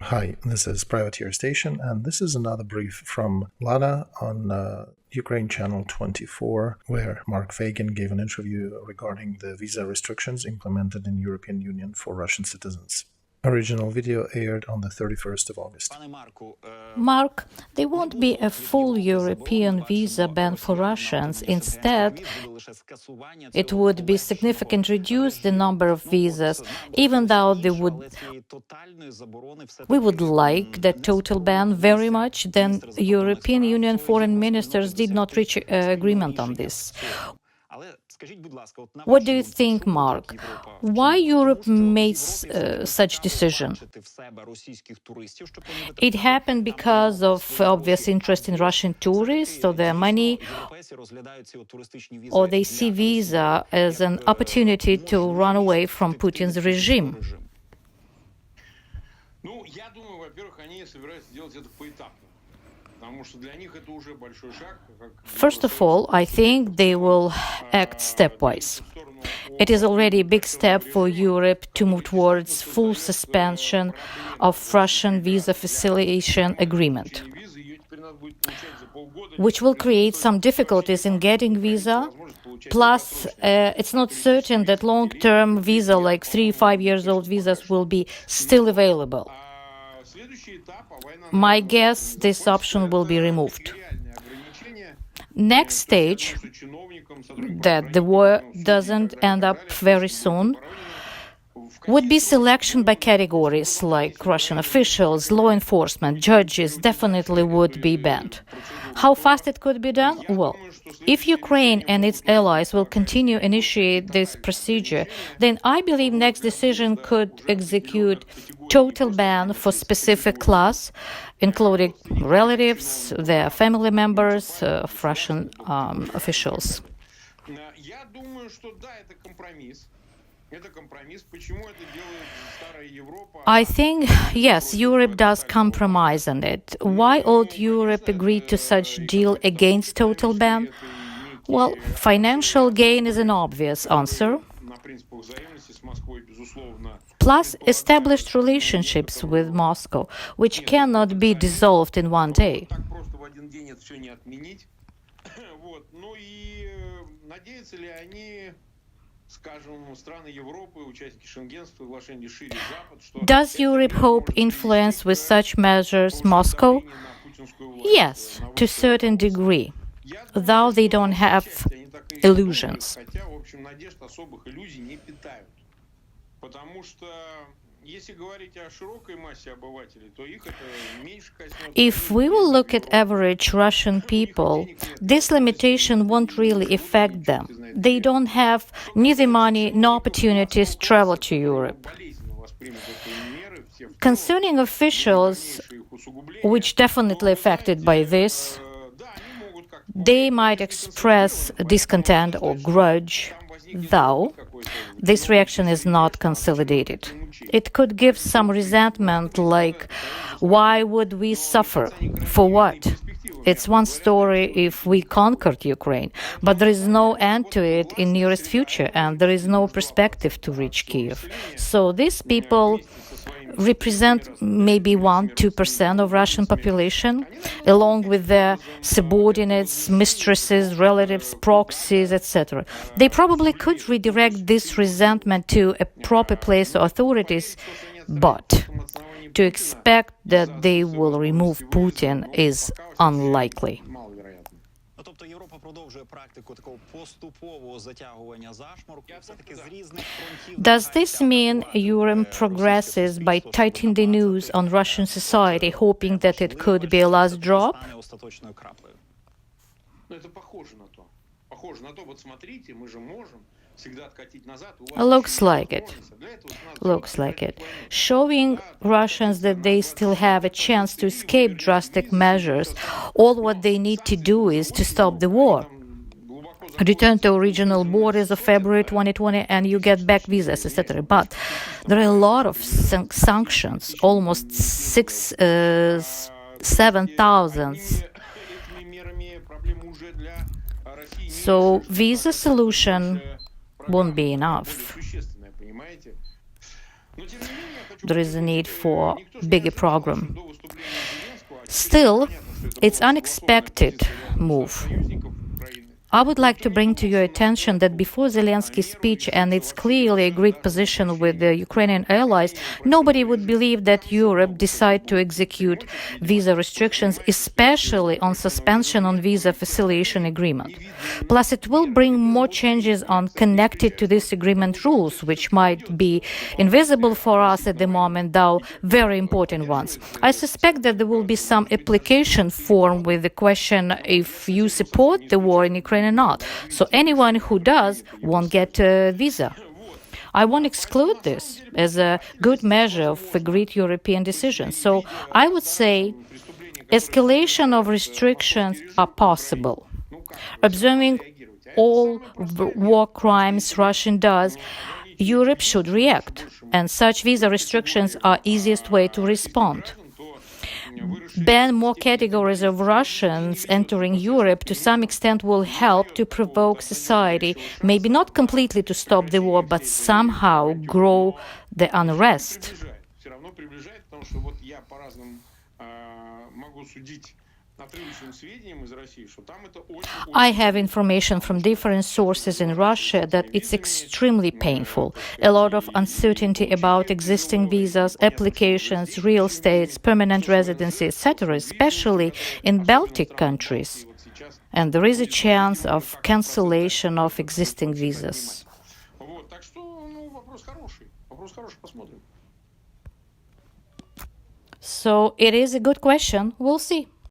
Hi, this is Privateer Station, and this is another brief from Lana on Ukraine Channel 24, where Mark Feygin gave an interview regarding the visa restrictions implemented in European Union for Russian citizens. Original video aired on the 31st of August. Mark, there won't be a full European visa ban for Russians. Instead, it would be significantly reduce the number of visas, even though we would like that total ban very much. Then European Union foreign ministers did not reach agreement on this. What do you think, Mark? Why Europe made such decision? It happened because of obvious interest in Russian tourists or their money, or they see visa as an opportunity to run away from Putin's regime. First of all, I think they will act stepwise. It is already a big step for Europe to move towards full suspension of Russian visa facilitation agreement, which will create some difficulties in getting visa. Plus, it's not certain that long-term visa, like 3-5 years old visas, will be still available. My guess, this option will be removed. Next stage, that the war doesn't end up very soon, would be selection by categories like Russian officials, law enforcement, judges definitely would be banned. How fast it could be done? Well, if Ukraine and its allies will continue initiate this procedure, then I believe next decision could execute total ban for specific class, including relatives, their family members of Russian officials. I think, yes, Europe does compromise on it. Why old Europe agreed to such deal against total ban? Well, financial gain is an obvious answer. Plus, established relationships with Moscow, which cannot be dissolved in one day. Does Europe hope influence with such measures Moscow? Yes, to a certain degree, though they don't have illusions. If we will look at average Russian people, this limitation won't really affect them. They don't have neither money nor opportunities to travel to Europe. Concerning officials, which definitely affected by this, they might express discontent or grudge, though this reaction is not consolidated. It could give some resentment, like, why would we suffer? For what? It's one story if we conquered Ukraine, but there is no end to it in nearest future, and there is no perspective to reach Kiev. So these people represent maybe 1-2% of Russian population, along with their subordinates, mistresses, relatives, proxies, etc. They probably could redirect this resentment to a proper place of authorities, but to expect that they will remove Putin is unlikely. Does this mean Europe progresses by tightening the noose on Russian society, hoping that it could be a last drop? Looks like it. Showing Russians that they still have a chance to escape drastic measures. All what they need to do is to stop the war. Return to original borders of February 2020 and you get back visas, etc. But there are a lot of sanctions, almost 7,000. So visa solution won't be enough. there is a need for bigger program. Still, it's unexpected move. I would like to bring to your attention that before Zelensky's speech and its clearly agreed position with the Ukrainian allies, nobody would believe that Europe decided to execute visa restrictions, especially on suspension on visa facilitation agreement. Plus, it will bring more changes on connected to this agreement rules, which might be invisible for us at the moment, though very important ones. I suspect that there will be some application form with the question if you support the war in Ukraine or not. So anyone who does won't get a visa. I won't exclude this as a good measure of agreed European decisions. So I would say escalation of restrictions are possible. Observing all war crimes Russia does, Europe should react, and such visa restrictions are easiest way to respond. Ban more categories of Russians entering Europe to some extent will help to provoke society, maybe not completely to stop the war, but somehow grow the unrest. I have information from different sources in Russia that it's extremely painful. A lot of uncertainty about existing visas, applications, real estates, permanent residency, etc., especially in Baltic countries. And there is a chance of cancellation of existing visas. So it is a good question. We'll see.